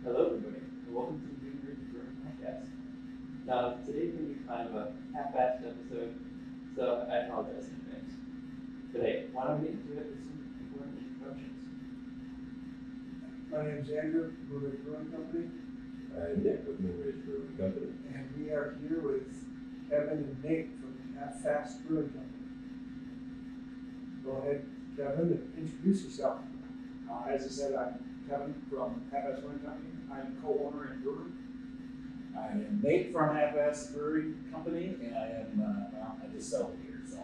Hello, everybody, and welcome to the Moonridge Brewing podcast. Now, today's going to be kind of a half-assed episode, so I apologize in advance. Today, why don't we get into it with some important introductions? My name is Andrew, Moonridge Brewing Company, I'm Nick with Moonridge Brewing Company. and we are here with Kevin and Nate from Half Fast Brewing Company. Go ahead, Kevin, and introduce yourself. As I said, I'm Kevin from Half-Ass Brewing Company. I'm co-owner and brewer. I am Nate from Half-Ass Brewing Company, and I am, I just sell beer, so.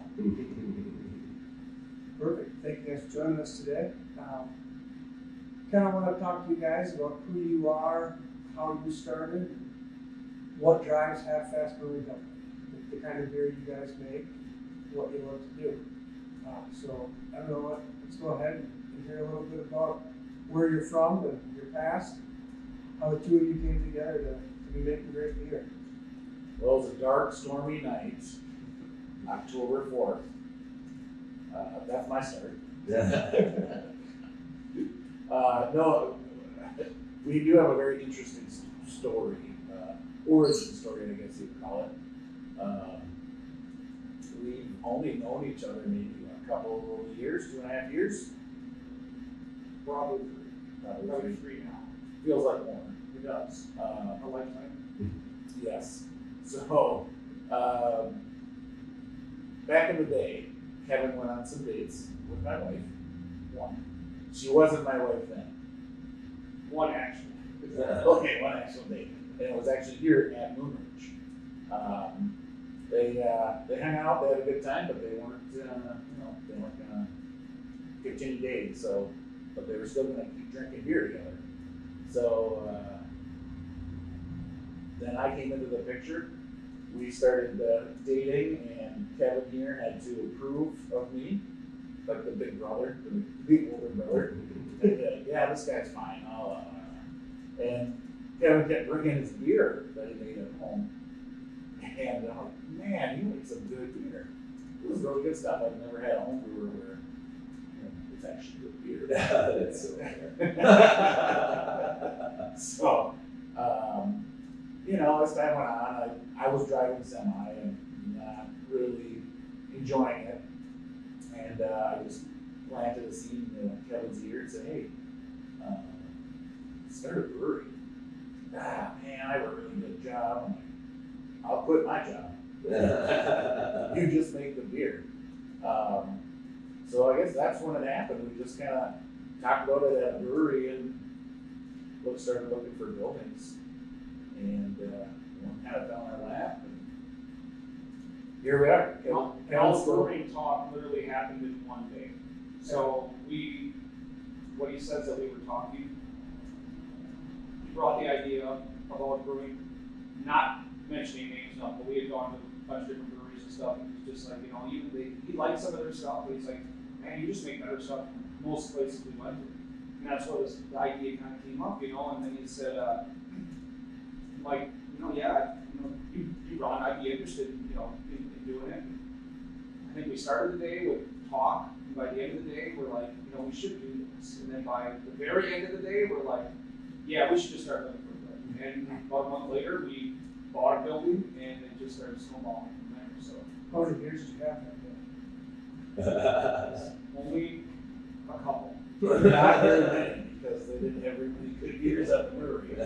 Perfect. Thank you guys for joining us today. Kind of want to talk to you guys about who you are, how you started, what drives Half Fast Brewing Company, the kind of beer you guys make, what you love to do. So I don't know what. Let's go ahead and hear a little bit about where you're from and your past, how the two of you came together to be making great beer. Well, it was a dark, stormy night, October 4th. That's my start. No, we do have a very interesting story, origin story, I guess you'd call it. We've only known each other maybe a couple of years, 2.5 years. Probably Probably three now. feels like more. It does. A lifetime. Yes. So, back in the day, Kevin went on some dates with my wife. One. She wasn't my wife then. One actually. Okay, one actual date. And it was actually here at Moonridge. They hung out, they had a good time, but they weren't, they weren't gonna continue dating. So, but they were still gonna keep drinking beer together. So then I came into the picture. We started dating, and Kevin here had to approve of me, like the big brother, the big older brother. Yeah, this guy's fine. And Kevin kept bringing his beer that he made at home. And I'm like, man, you make some good beer. It was really good stuff. I've never had a home brewer where it's actually good beer. That's so So, as time went on, I was driving semi and not really enjoying it. And I just planted a seed in Kevin's ear and said, hey, start a brewery. Man, I have a really good job. I'm like, I'll quit my job. You just make the beer. So I guess that's when it happened. We just kind of talked about it at a brewery and started looking for buildings. And one kind of fell in our lap. And here we are. All brewing talk literally happened in one day. So what he says that we were talking, he brought the idea about brewing, not mentioning names, no, but we had gone to a bunch of different breweries and stuff, and he was just like, he liked some of their stuff, but he's like, man, you just make better stuff than most places we went to. And that's where the idea kind of came up, and then he said, you run, I'd be interested, in doing it. I think we started the day with talk, and by the end of the day, we're like, we should do this. And then by the very end of the day, we're like, yeah, we should just start looking for a building. And about a month later, we bought a building, and it just started snowballing from there. So How many beers did you have that day? only a couple. Not very many, because they didn't have very many good beers at the brewery.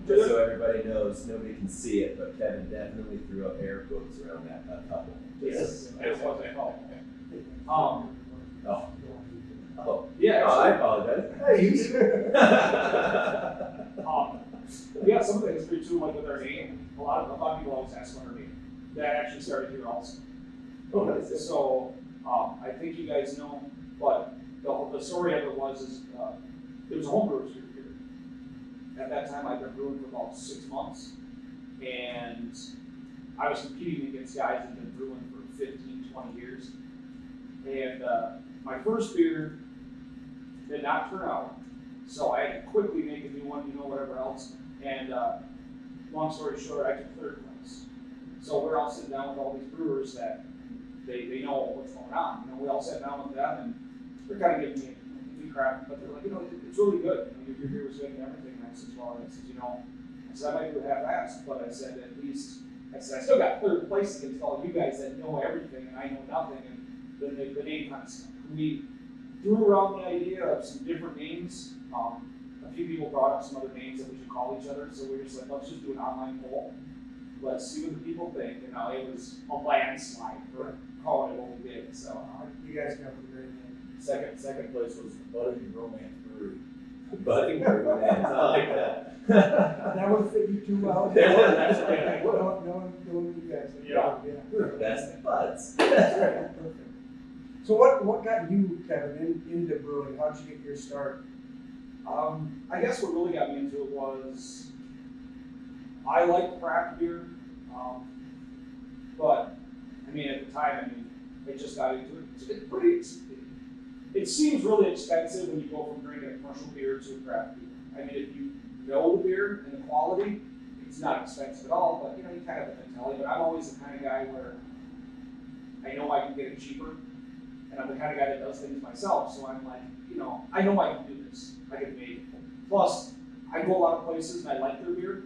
Just so everybody knows, nobody can see it, but Kevin definitely threw up air quotes around that couple. Yes, that's what they call it. Oh. Yeah, Oh, I actually, apologize. Hey, you yeah, some of the history too, like with our name. A lot of people always ask what our name. That actually started here also. Oh, nice. So I think you guys know, but the story of it was there was a home brewer's group here. At that time, I'd been brewing for about 6 months, and I was competing against guys that had been brewing for 15, 20 years. And my first beer did not turn out, so I had to quickly make a new one, whatever else. And long story short, I took third place. So we're all sitting down with all these brewers that they know what's going on. We all sat down with them, and they're kind of giving me, crap, but they're like, it's really good. Your beer was good and everything. And I said, well, I said, I might do it half-assed, but I said, at least, I still got third place against all you guys that know everything and I know nothing. And then the name kind of stuck. We threw around the idea of some different names. A few people brought up some other names that we should call each other, so we were just like, let's just do an online poll. Let's see what the people think. And it was a landslide for calling it what we did. So You guys come up with a great name. Second place was Budding Romance Brewery. Budding romance, I like that. That would fit you too well. Knowing you guys. We're best buds. That's right, perfect. So what got you, Kevin, into brewing? How did you get your start? I guess what really got me into it was I like craft beer, but I mean at the time, I just got into it. It seems really expensive when you go from drinking a commercial beer to a craft beer. I mean, if you know the beer and the quality, it's not expensive at all. But you kind of have the mentality. But I'm always the kind of guy where I know I can get it cheaper, and I'm the kind of guy that does things myself. So I'm like, I know I can do this. I can make it. Plus, I go a lot of places and I like their beer,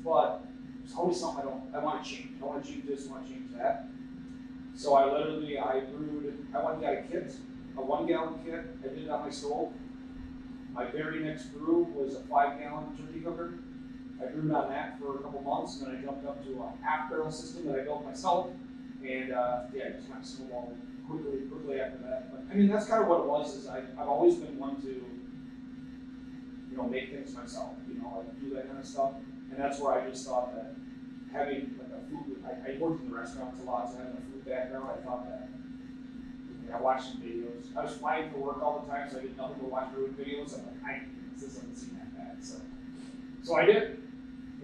but there's always something I want to change. I want to change this, I want to change that. So I went and got a kit, a 1 gallon kit. I did it on my stove. My very next brew was a 5 gallon turkey cooker. I brewed on that for a couple months, and then I jumped up to a half barrel system that I built myself. And it just kind of snowballed quickly after that. But I mean, that's kind of what it was. Is I've always been one to, make things myself. Like do that kind of stuff. And that's where I just thought that having like a food, I worked in the restaurants a lot, so having a food background, I thought that. I watched some videos. I was flying for work all the time, so I did nothing but watch brewing videos. I'm like, this doesn't seem that bad. So I did,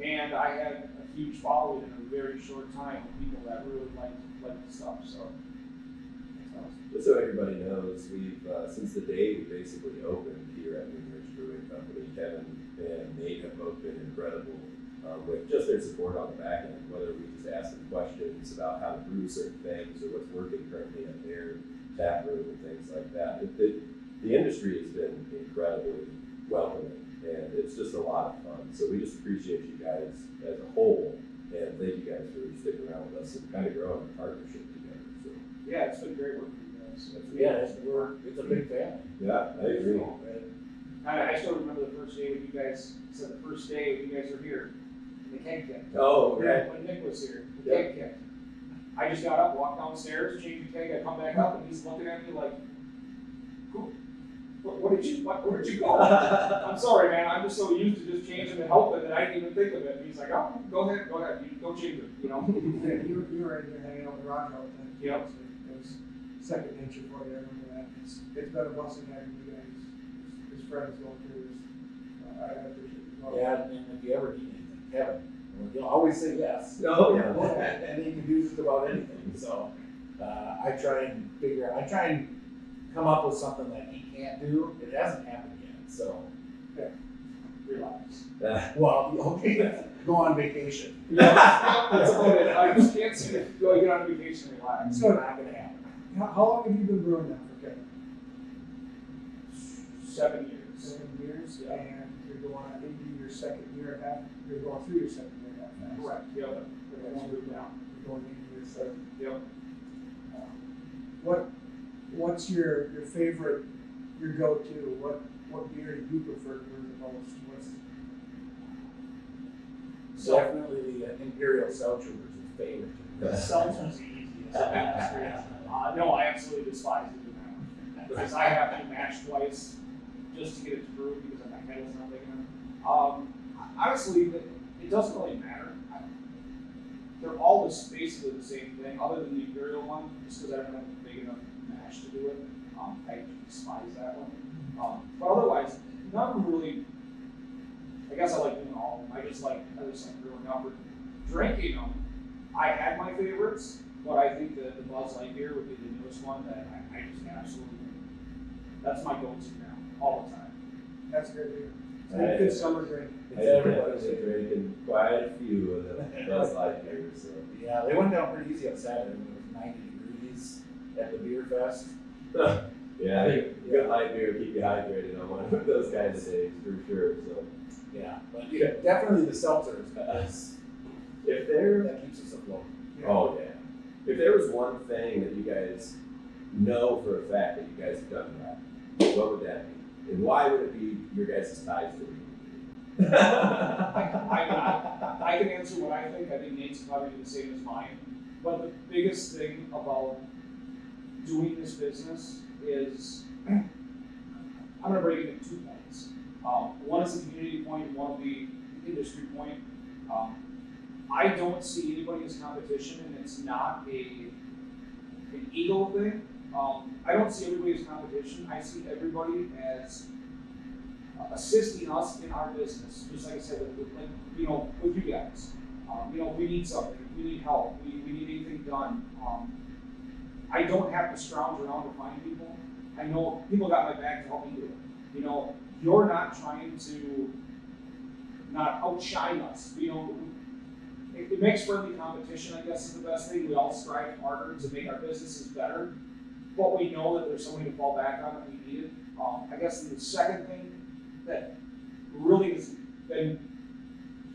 and I had a huge following in a very short time of people that really liked the stuff. So. Just so everybody knows, we've since the day we basically opened here at Moonridge Brewing Company, Kevin and Nate have both been incredible with just their support on the back end, whether we just ask them questions about how to brew certain things or what's working currently at their tap room and things like that. The industry has been incredibly welcoming, and it's just a lot of fun. So we just appreciate you guys as a whole, and thank you guys for sticking around with us and kind of growing a partnership together. So yeah, it's been great working with you guys. It's a big family. yeah, I agree. I still remember the first day when you guys said the first day when you guys were here, the keg kit. Oh, right. When Nick was here, the keg kit. I just got up, walked downstairs, changed the keg, I come back up, and he's looking at me like, where did you go? I'm sorry, man, I'm just so used to just changing and helping that I didn't even think of it. And he's like, oh, go ahead, you go change it, Yeah, you were in here hanging out with Roger all the time. Yep. It was second nature for you, I remember that. It's been a blessing having you guys, as friends going through this. I appreciate it as well. Yeah, and if you ever need anything, Kevin, you'll always say yes. Oh, yeah. And he can do just about anything. So I try and come up with something that he can't do. It hasn't happened yet. So relax. well, okay, go on vacation. Yeah, that's about it. I just can't seem to go get on vacation and relax. It's not going to happen. How long have you been brewing now for Kevin? 7 years. 7 years, Yeah. and you're going into your second year and a half. You're going through your second year and a half. now. Correct. Yep. That's moved now. You're going into your third. Yep. What's your favorite, your go-to? What beer do you prefer to brew the most? Definitely the Imperial Stout Trooper is his favorite. Seltzer's the easiest. No, I absolutely despise doing that because I have to mash twice just to get it to brew because my kettle's not big enough. Honestly, it doesn't really matter. They're all basically the same thing, other than the Imperial one, just because I don't have a big enough mash to do it. I despise that one. But otherwise, none of them really. I guess I like doing all of them. I just like brewing up or drinking them. I had my favorites, but I think the Buzz Light beer would be the newest one that I just absolutely. That's my go-to now, all the time. That's a good beer. It's a good summer drink. I definitely drinking quite a few of the Buzz Light beers. So. Yeah, they went down pretty easy on Saturday when it was 90 degrees at the beer fest. Yeah, I think good light beer will keep you hydrated on one of those kinds of days for sure. So Yeah, but yeah, definitely the seltzers, because if there, that keeps us afloat. oh yeah, if there was one thing that you guys know for a fact that you guys have done right, what would that be? And why would it be your guys' ties to the community? I can answer what I think. I think Nate's probably the same as mine. But the biggest thing about doing this business is, I'm going to break it into 2 points. One is the community point, and one will be the industry point. I don't see anybody as competition, and it's not an ego thing. I don't see everybody as competition. I see everybody as assisting us in our business. Just like I said, with you guys. We need something, we need help, we need anything done. I don't have to scrounge around to find people. I know people got my back to help me do it. You're not trying to not outshine us. It makes friendly competition, I guess, is the best thing. We all strive harder to make our businesses better, but we know that there's somebody to fall back on if we need it. I guess the second thing that really has been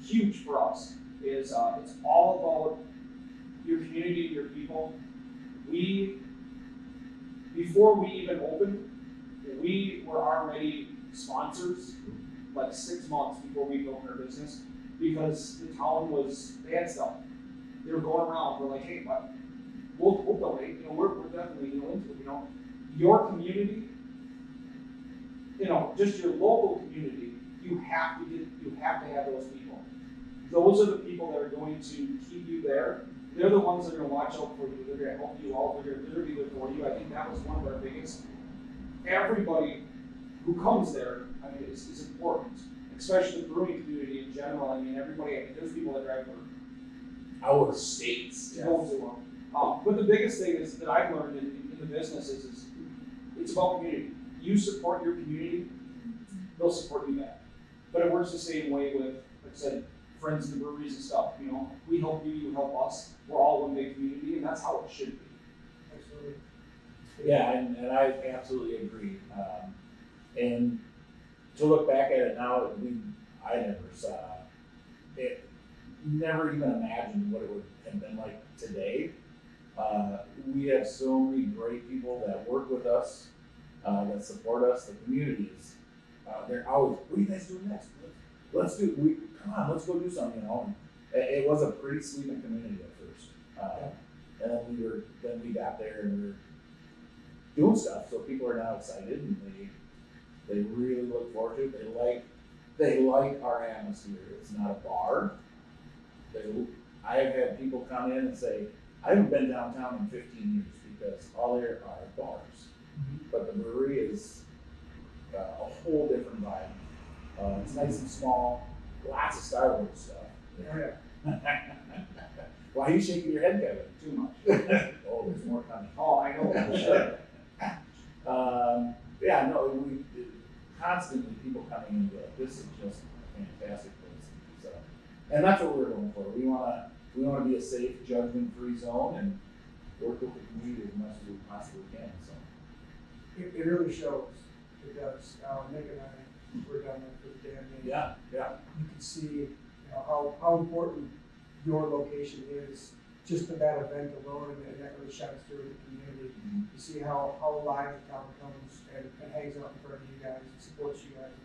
huge for us is it's all about your community, your people. Before we even opened, we were already sponsors like 6 months before we opened our business, because the town they had stuff. They were going around, we're like, hey, what? We'll donate, we're definitely into it, Your community, just your local community, you have to have those people. Those are the people that are going to keep you there. They're the ones that are going to watch out for you. They're going to help you out. They're going to be there for you. I think that was one of our biggest. Everybody who comes there, is important, especially the brewing community in general. There's people that drive for Our states. to go to them. But the biggest thing is that I've learned in the business is it's about community. You support your community, they'll support you back. But it works the same way with, like I said, friends in the breweries and stuff. We help you, you help us. We're all one big community, and that's how it should be. Absolutely. Yeah, and I absolutely agree. And to look back at it now, I never saw it, never even imagined what it would have been like today. We have so many great people that work with us, that support us. The community is, they're always, what are you guys doing next? Come on, let's go do something, And it was a pretty sleeping community at first. And then we got there and we were doing stuff, so people are now excited and they really look forward to it. They like our atmosphere. It's not a bar. I have had people come in and say, I haven't been downtown in 15 years because all there are bars. Mm-hmm. But the brewery is a whole different vibe. It's nice and small, lots of Star Wars stuff. Yeah. Why are you shaking your head, Kevin? Too much. Oh, there's more coming. Oh, I know. Sure. Yeah, no, we constantly people coming in and be like, this is just a fantastic place. So, and that's what we're going for. We want to be a safe, judgment-free zone and work with the community as much as we possibly can. So It really shows. It does. Nick and I were down there for the damn meeting. yeah. You can see how important your location is just to that event alone, and that really shines through in the community. Mm-hmm. You see how alive the town comes and hangs out in front of you guys and supports you guys.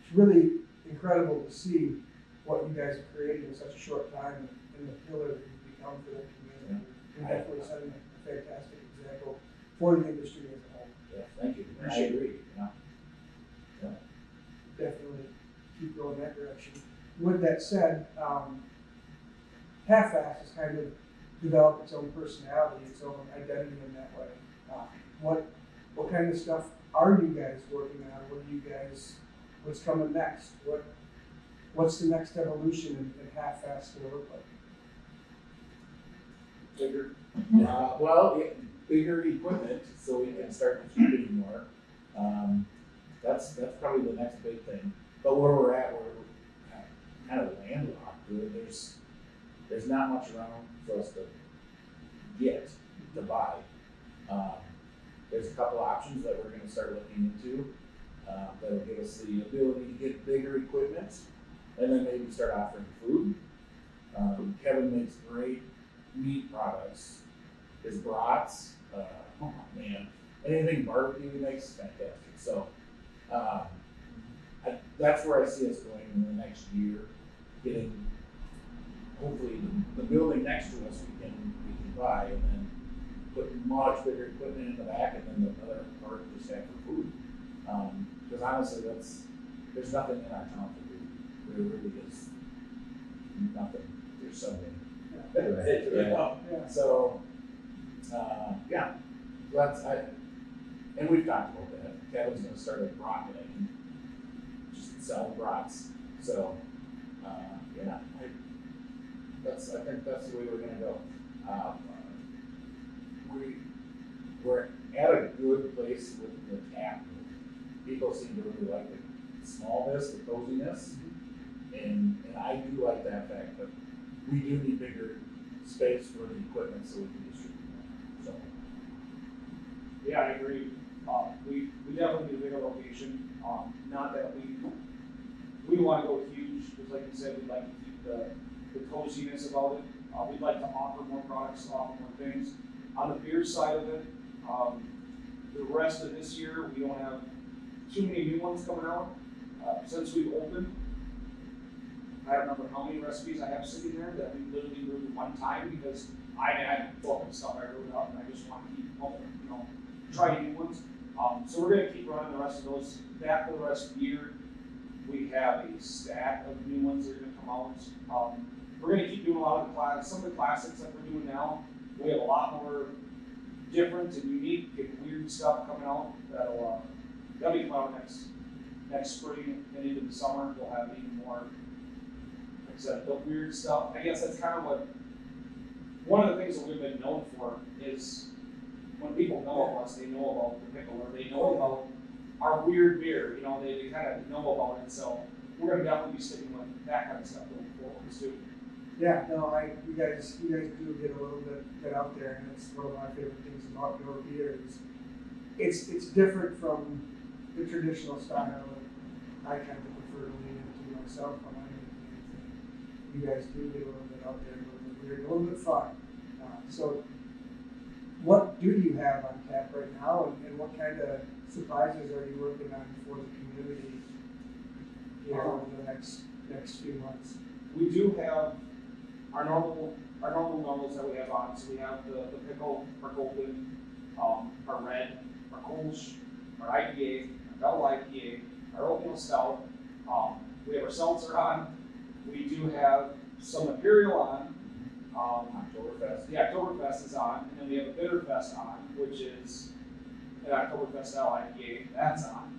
It's really incredible to see what you guys have created in such a short time and the pillar that you've become for the community. You're definitely setting a fantastic example for the industry as a whole. Yeah, thank you. I agree. Yeah. Definitely keep going that direction. With that said, Half-Fast has kind of developed its own personality, its own identity in that way. What kind of stuff are you guys working on? What's coming next? What's the next evolution in Half-Fast going to look like? Bigger. Bigger equipment so we can start distributing more. That's probably the next big thing. But where we're at, we're kind of landlocked. There's not much around for us to get to buy. there's a couple options that we're gonna start looking into. That'll give us the ability to get bigger equipment, and then maybe start offering food. Kevin makes great meat products. His brats, oh man, anything barbecue he makes is fantastic. So that's where I see us going in the next year, getting hopefully the building next to us we can buy, and then put much bigger equipment in the back, and then the other part just have for food. Because honestly, there's nothing in our town to do. There really is nothing. There's something. Yeah. So, yeah, and we've talked about that. Kevin's gonna start a brat lane, just selling brats. So, yeah, I think that's the way we're gonna go. We're at a good place with the tap room. People seem to really like the smallness, the coziness, and I do like that fact, but we do need bigger space for the equipment so we can distribute more. So. Yeah, I agree. We definitely need a bigger location. Not that we want to go huge, because like you said, we'd like to keep the coziness about it. We'd like to offer more products, offer more things. On the beer side of it, the rest of this year, we don't have too many new ones coming out. Since we've opened, I don't remember how many recipes I have sitting there that we literally brewed one time, because I had book and stuff I wrote up, and I just want to keep trying new ones. So we're going to keep running the rest of those. Back for the rest of the year, we have a stack of new ones that are going to come out. We're going to keep doing a lot of some of the classics that we're doing now. We have a lot more different and unique and weird stuff coming out that'll be coming out next spring and into the summer. We'll have even more, like I said, the weird stuff. I guess that's kind of one of the things that we've been known for is when people know of us, they know about the pickle, or they know about our weird beer. They kind of know about it. So we're going to definitely be sticking with that kind of stuff going forward too. Yeah, no, you guys do get a little bit out there, and it's one of my favorite things about your beer is it's different from the traditional style that I kind of prefer to lean into myself when I'm making anything. You guys do get a little bit out there, a little bit weird, a little bit fun. So what do you have on tap right now, and what kind of surprises are you working on for the community over the next few months? We do have our normal normals that we have on. So we have the pickle, our golden, our red, our Kolsch, our IPA, our double IPA, our oatmeal stout. We have our seltzer on. We do have some Imperial on. Oktoberfest. The Oktoberfest is on, and then we have a Bitterfest on, which is an Oktoberfest style IPA. That's on.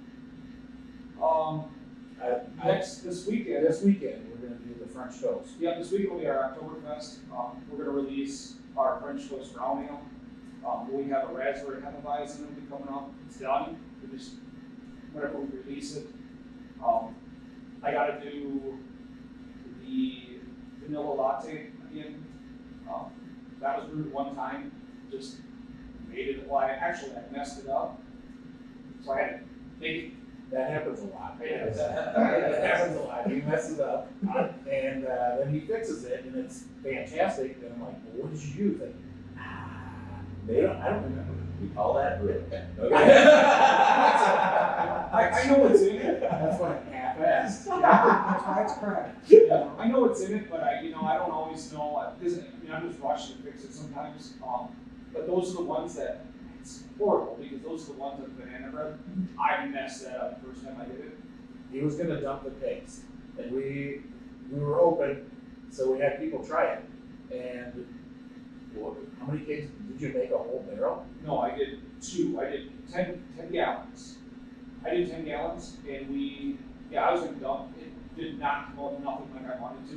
This weekend we're going to do the French toast. Yeah, this weekend will be our Oktoberfest. We're going to release our French toast brown ale. We have a raspberry hefeweizen that'll be coming up. It's done. We just whenever we release it. I got to do the vanilla latte again. That was brewed one time. Just made it. Well, I messed it up, so I had to make it. That happens a lot. Yeah. That happens a lot. He messes up, and then he fixes it, and it's fantastic. And I'm like, well, what did you use? Like, I don't remember. We call that brewing. I know what's in it. That's when it half-assed. That's why it's cracked. I know what's in it, but I don't always know. Because I'm just rushing to fix it sometimes. But those are the ones that it's horrible, because those are the ones with banana bread. I messed that up the first time I did it. He was gonna dump the paste, and we were open, so we had people try it. And how many cases did you make? A whole barrel? No, I did 2. I did 10 gallons. I did 10 gallons, and I was gonna dump. It did not come out nothing like I wanted to,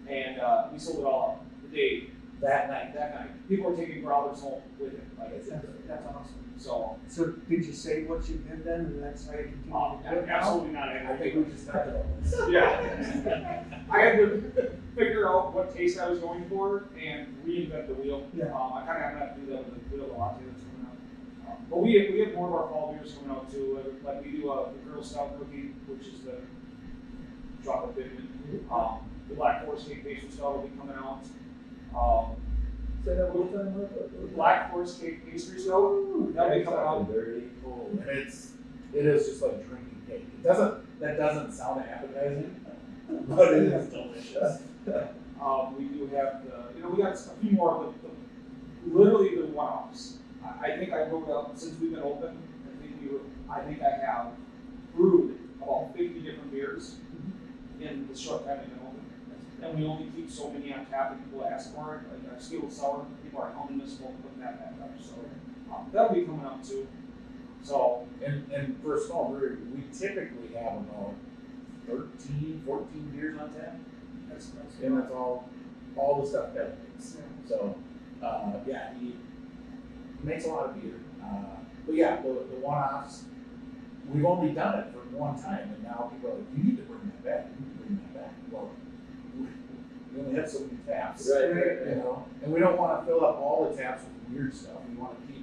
and we sold it all out the day. That night. People were taking growlers home with it. That's awesome. So did you say what you did then, and that's how you continue to do it? absolutely not. I think we just talked about this. Yeah. I had to figure out what taste I was going for and reinvent the wheel. Yeah. I kind of have to do that with the latte that's coming But we have more of our fall beers coming out too. Like we do the Girl Scout cookie, which is the chocolate pigment. The Black Forest Cake Pastry Stout will be coming out. Say that one time. Black Forest Cake Pastry Stout that'll be coming out. Dirty. Oh, and it is just like drinking cake. That doesn't sound appetizing, but it is delicious. We do have we got a few more of the literally the one-offs. I think I wrote up since we've been open. I think I have brewed about 50 different beers in the short time we've been open. And we only keep so many on tap that people ask for it. Like our steel sour, people are home this won't put that back up. So that'll be coming up too. So And for a small brewery, we typically have about 13, 14 beers on tap. And that's all the stuff that makes. So, he makes a lot of beer. But yeah, the one-offs, we've only done it for one time, and now people are like, you need to bring that back. Well, we only have so many taps, Right. you know, and we don't want to fill up all the taps with weird stuff. We want to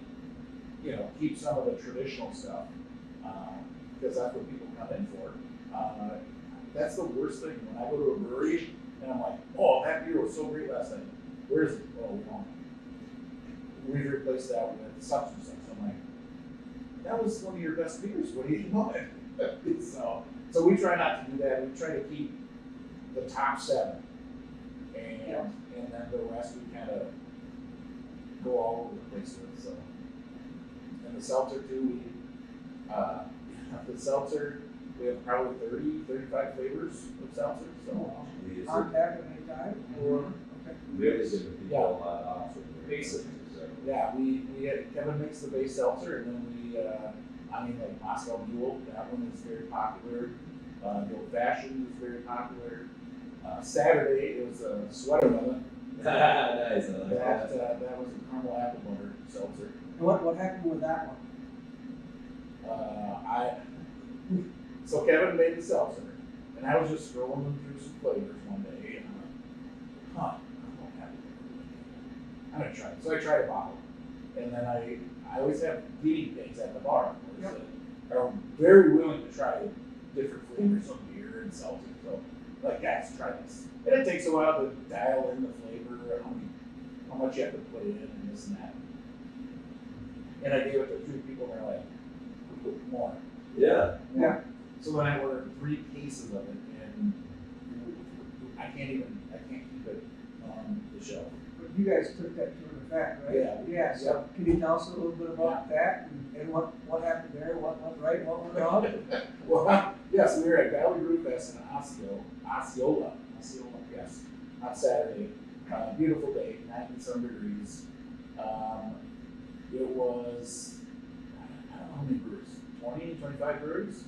keep some of the traditional stuff, because that's what people come in for. That's the worst thing when I go to a brewery and I'm like, oh, that beer was so great last night. Where is it? Oh, we don't. We've replaced that with such and such. I'm like, that was one of your best beers. What do you want? So we try not to do that. We try to keep the top 7, and then the rest we kind of go all over the place with. So, and the seltzer too. We have probably 30, 35 flavors of seltzer. So On tap at any time, or, okay. Really giving people a lot of options. Basic. yeah, we Kevin makes the base seltzer, and then we like Moscow Mule. That one is very popular. The old fashioned is very popular. Saturday it was a sweater melon. Nice, I like that. That was a caramel apple butter seltzer. And what happened with that one? So Kevin made the seltzer, and I was just scrolling through some flavors one day, and I'm like, I'm gonna try it. So I tried a bottle, and then I always have guinea pigs at the bar that are very willing to try different flavors of beer and seltzer. So, like, guys, try this. And it takes a while to dial in the flavor, how much you have to put in, and this and that. And I gave it to 3 people, and they're like, more. Yeah. So then I ordered 3 cases of it, and I can't keep it on the shelf. But you guys took that to effect, right? Yeah. So can you tell us a little bit about that and what happened there? What went right? What went wrong? Well, yes, we were at Valley Brew Fest in Osceola, yes, on Saturday. Beautiful day, 90-some degrees. It was, I don't know how many breweries, 20, 25 breweries?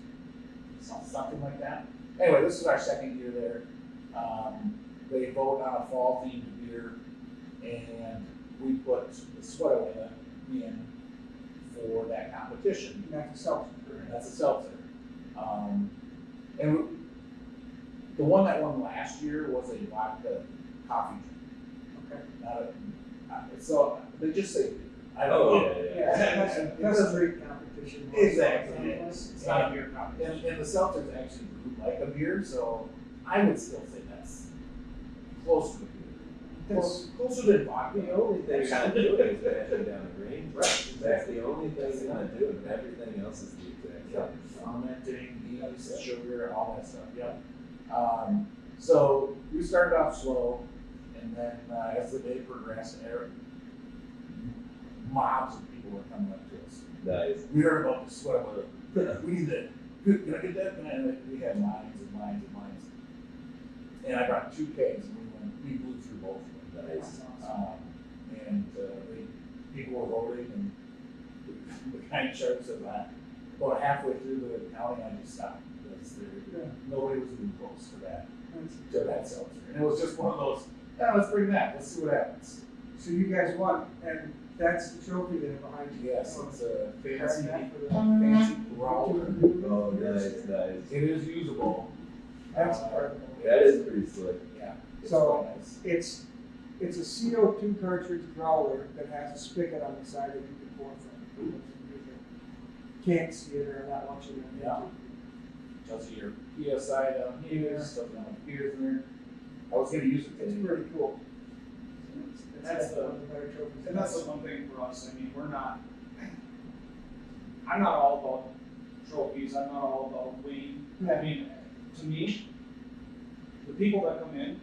Something like that. Anyway, this is our second year there. They vote on a fall themed beer, and we put the sweater in for that competition. That's a seltzer. That's a seltzer. And the one that won last year was a vodka coffee drink. Okay. So they just say, I don't Oh, know. That's a great competition. Exactly. It's not a beer competition. And the seltzer's actually brewed like a beer, so I would still say that's close to a beer. Closer than vodka. The only thing you're not doing is bashing down the range. Right. That's the only thing you're not doing. Everything else is the exact same. Fermenting, yeast, sugar, all that stuff. Yep. So we started off slow, and then as the day progressed, mobs of people were coming up to us. Nice. We heard about the sweat of we need that. Can I get that? And we had lines and lines and lines. And I brought 2 kegs, and we blew through both of them. Nice. And people were voting, and the guy in charge said that about halfway through the counting, I just stopped because nobody was even close to that seltzer. And it was just one of those, let's bring that, let's see what happens. So you guys won, and that's the trophy there behind you. Yes, it's a fancy growler. Oh, nice. It is usable. That's incredible. That is pretty slick. Yeah. So quite nice. it's a CO2 cartridge growler that has a spigot on the side that you can pour from. can't see it or are not watching it. Yeah. Tells you your PSI down here, Yeah. stuff down here. I was gonna use it It's today. pretty cool. And that's one of the better trophies. And that's the one thing for us, I mean, I'm not all about trophies, I'm not all about winning. I Yeah. mean, to me, the people that come in,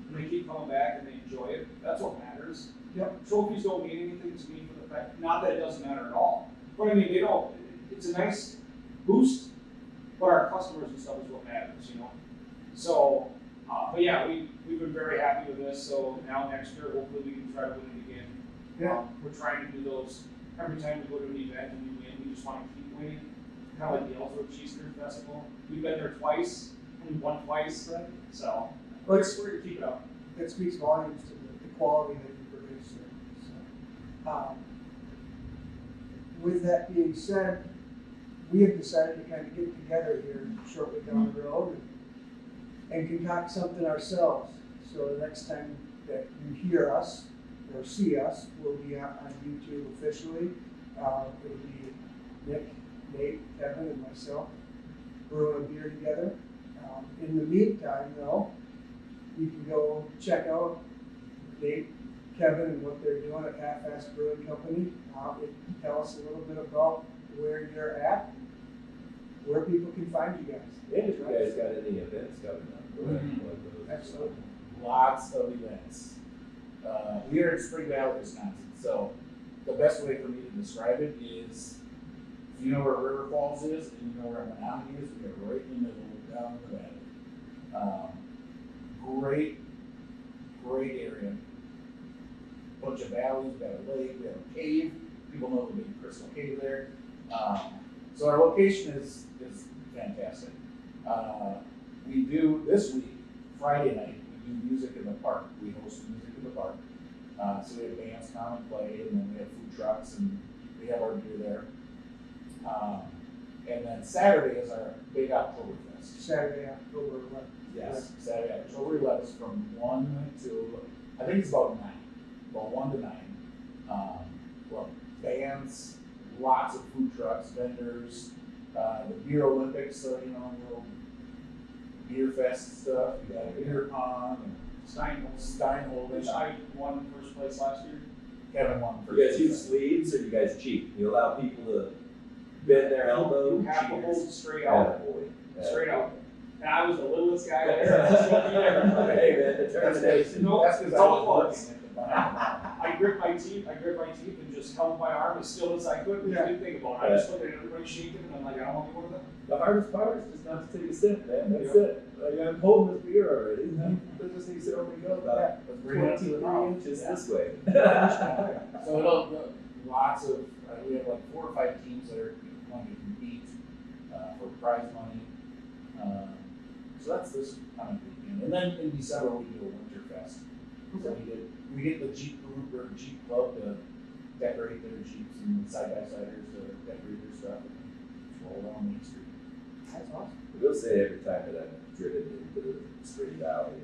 and they keep coming back and they enjoy it, that's what matters. Yep. Trophies don't mean anything to me for the fact, not that it doesn't matter at all, but I mean, they don't, it's a nice boost, but our customers and stuff is what matters, you know? So, but yeah, we've been very happy with this, so now next year, hopefully we can try to win it again. Yeah. We're trying to do those, every time we go to an event and we win, we just wanna keep winning, kinda like the Ellsworth Cheese Curd Festival. We've been there twice, and we won twice, Right. so Well, we're it's- gonna keep it up. It speaks volumes to the quality that you produce there. So, with that being said, we have decided to kind of get together here shortly down the road and concoct something ourselves. So the next time that you hear us or see us, we'll be on YouTube officially. It'll be Nick, Nate, Kevin, and myself brewing a beer together. In the meantime, though, you can go check out Nate, Kevin, and what they're doing at Half-Assed Brewing Company. Tell us a little bit about where you're at, where people can find you guys. And if you guys got any events coming up, Mhm. like those. Absolutely. Lots of events. We are in Spring Valley, Wisconsin, so the best way for me to describe it is, if you know where River Falls is and you know where Menominee is, we are right in the middle, down in the valley. Great area. Bunch of valleys, we got a lake, we have a cave, people know the big Crystal Cave there. So our location is fantastic. We do, this week, Friday night, we do music in the park. We host music in the park. So we have bands come and play, and then we have food trucks, and we have our beer there. And then Saturday is our big Oktoberfest. Saturday, October 11th. Yes, Saturday, October 11th from 1 to, I think it's about 9, about 1 to 9. Well, bands, lots of food trucks, vendors, the Beer Olympics, so, you know, little beer fest stuff. We got a beer pong and Steinhold, Which I won first place last year. Kevin won first. You guys place. use sleeves or you guys cheat? You allow people to bend their elbow? You have to cheaters? hold it straight out, Attaboy. straight out. And I was the littlest guy there. I just showed me everybody. Hey man, determination. No, That's because that's I all it was was. working at the time. I gripped my teeth and just held my arm as still as I could, Yeah. didn't think about it. I just looked at everybody shaking and I'm like, I don't want to be one of them. The hardest part is just not to take a sip, man. That's it. Like, I'm holding this beer already. It just needs to only go about Let's bring it up to the 23 mouth. inches Yeah. this way. So it'll, lots of, we have like 4 or 5 teams that are going to compete for prize money. So that's this coming weekend. And then in December, we do a winter fest. So we get the Jeep group or Jeep club to decorate their Jeeps and side-by-siders to decorate their stuff and just roll down Main Street. That's awesome. I will say every time that I've driven into Spring Valley,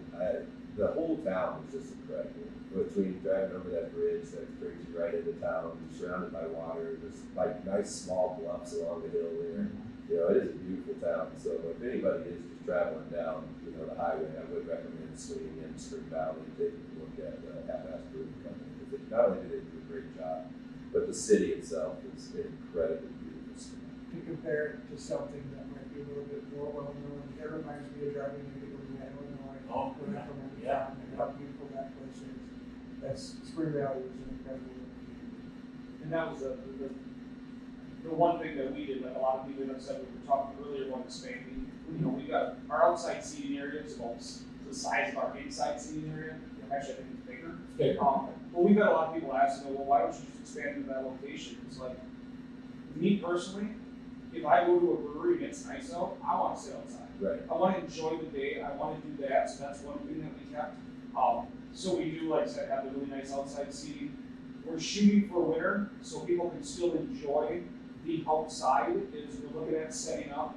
the whole town is just incredible. Between driving over that bridge that brings you right into town, you're surrounded by water, there's like nice small bluffs along the hill there. You know, it is a beautiful town. So if anybody is just traveling down, you know, the highway, I would recommend swinging in Spring Valley and taking a look at Half-Assed Brewing Company. Because not only do they do a great job, but the city itself is incredibly beautiful. To compare it to something that might be a little bit more well known, it reminds me of driving into Illinois. Oh, When I come into yeah. town, and how beautiful that place is. Spring Valley was an incredible. And that was the one thing that we did, like a lot of people have said, we were talking earlier about expanding. You know, we got our outside seating area is about the size of our inside seating area. Actually, I think it's bigger. Bigger. Well, we've had a lot of people asking, well, why don't you just expand into that location? It's like, me personally, if I go to a brewery and it's nice out, I want to sit outside. Right. I want to enjoy the day. I want to do that. So that's one thing that we kept. So we do, like I said, have the really nice outside seating. We're shooting for winter, so people can still enjoy the outside. Is we're looking at setting up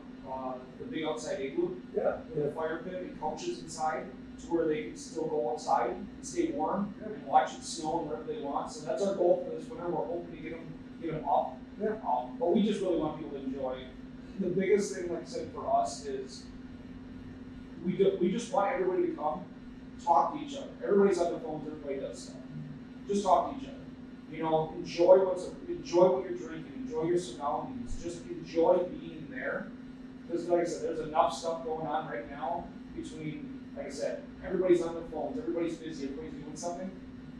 the big outside igloo with a fire pit and couches inside, to where they can still go outside and stay warm and watch it snow wherever they want. So that's our goal for this winter. We're hoping to get them up Yeah. But we just really want people to enjoy. The biggest thing, like I said, for us is we just want everybody to come, talk to each other. Everybody's on their phones, everybody does stuff. Just talk to each other. You know, enjoy what you're drinking, enjoy your surroundings, just enjoy being there. Because like I said, there's enough stuff going on right now between, like I said, everybody's on their phones, everybody's busy, everybody's doing something.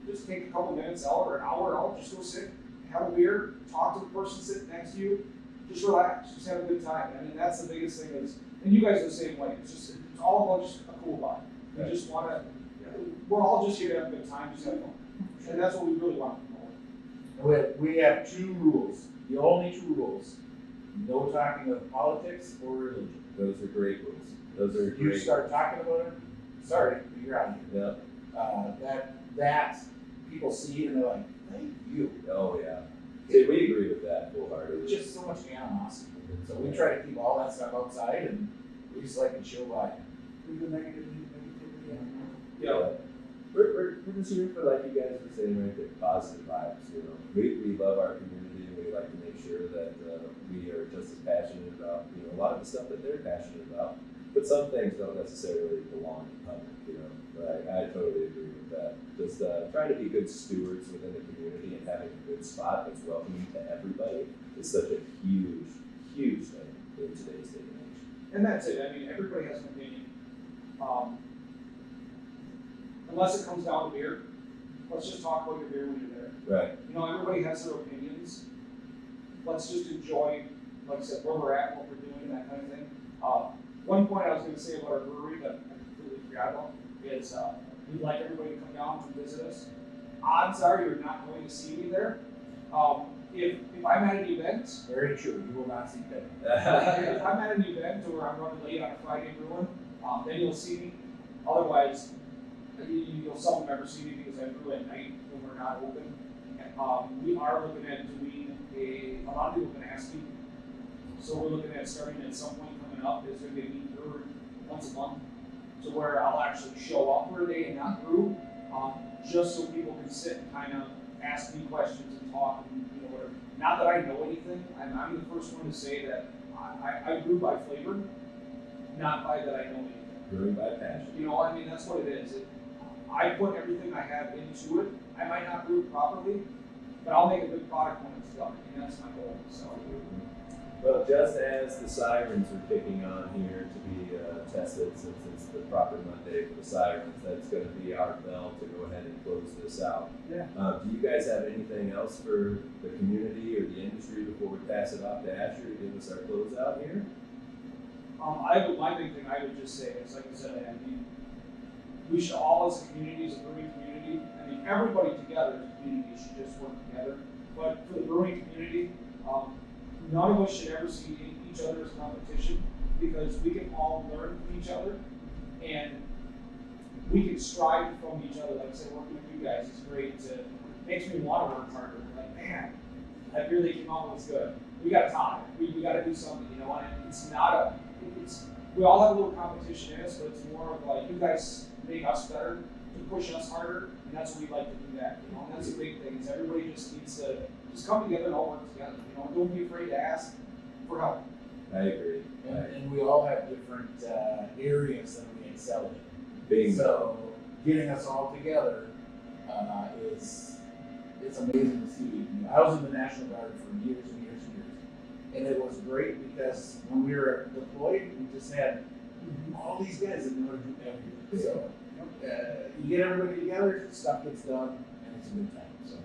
Just take a couple minutes out or an hour out, just go sit, have a beer, talk to the person sitting next to you, just relax, just have a good time. I mean, that's the biggest thing is, and you guys are the same way. It's all about just a cool vibe. We just want to, we're all just here to have a good time, just have fun. And that's what we really want to promote. We have 2 rules, the only 2 rules. No talking of politics or religion. Those are great rules. Those are If you great. start talking about it, sorry, but you're out of here. Yeah. That people see it and they're like, thank you. Oh yeah. See, we agree with that wholeheartedly. There's just so much animosity with it. So we try to keep all that stuff outside and we just like to chill by. Leave the negativity in. Yeah. We're just here for, like you guys were saying right there, positive vibes. You know, we love our community and we like to make sure that we are just as passionate about a lot of the stuff that they're passionate about. But some things don't necessarily belong in public. You know, I totally agree with that. Just trying to be good stewards within the community and having a good spot that's welcoming to everybody is such a huge, huge thing in today's day and age. And that's it. I mean, everybody has an opinion. Unless it comes down to beer, let's just talk about your beer when you're there. Right. You know, everybody has their opinions. Let's just enjoy, like I said, where we're at, what we're doing, that kind of thing. One point I was going to say about our brewery that I completely forgot about is we'd like everybody to come down and visit us. Odds are you're not going to see me there. If I'm at an event, Very true, you will not see Kevin. if I'm at an event or I'm running late on a Friday brewing, then you'll see me. Otherwise, you'll seldom ever see me because I brew at night when we're not open. We are looking at doing a lot of people have been asking, so we're looking at starting at some point coming up. There's going to be a meet brewer once a month, so where I'll actually show up for a day and not brew, just so people can sit and kind of ask me questions and talk and whatever. Not that I know anything. I'm the first one to say that I brew by flavor, not by that I know anything. Brewing by passion. I mean, that's what it is. I put everything I have into it. I might not brew it properly, but I'll make a good product when it's done, and that's my goal. So. Well, just as the sirens are kicking on here to be tested, since it's the proper Monday for the sirens, that's going to be our bell to go ahead and close this out. Yeah. Do you guys have anything else for the community or the industry before we pass it off to Asher to give us our closeout here? My big thing I would just say is, like I said, I mean, we should all, as a community, as a brewing community, I mean, everybody together as a community should just work together. But for the brewing community, none of us should ever see each other as competition, because we can all learn from each other and we can strive from each other. Like I said, working with you guys is great. It makes me want to work harder. Like, man, that beer they came out was good. We got to tie. We got to do something, and it's not we all have a little competition in us, but it's more of like, you guys make us better, to push us harder, and that's what we like to do that, and that's a big thing, is everybody just needs to just come together and all work together, don't be afraid to ask for help. I agree. And we all have different areas that we excel in. Bingo. So getting us all together it's amazing to see. I was in the National Guard for years and years and years, and it was great because when we were deployed, we just had all these guys that knew how to do everything. So you get everybody together, stuff gets done, and it's a good time. So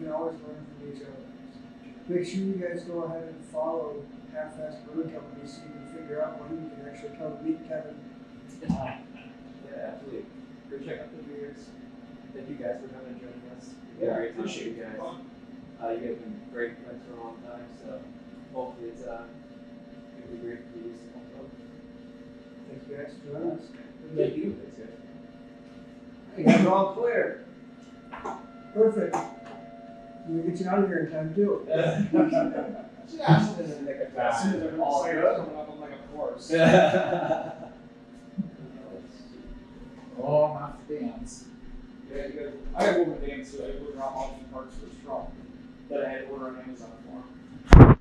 You can always learn from each other. Make sure you guys go ahead and follow Half-Fast Brewing Company so you can figure out when you can actually come meet Kevin. Yeah, absolutely. Go check out the beers. Thank you guys for coming and joining us. Yeah, Great time appreciate with you guys. Fun. You guys have been great friends for a long time, so hopefully it's gonna be great for you to come up. Thank you guys for joining us. Thank you. Thanks, guys. You guys are all clear. Perfect. We'll get you out of here in time too. just in the nick of As soon as time. I'm all coming up, I'm like a horse. Oh, my fans. Yeah, I have ordered dance too. I ordered all the parts for Strong that I had to order on Amazon for. Bye.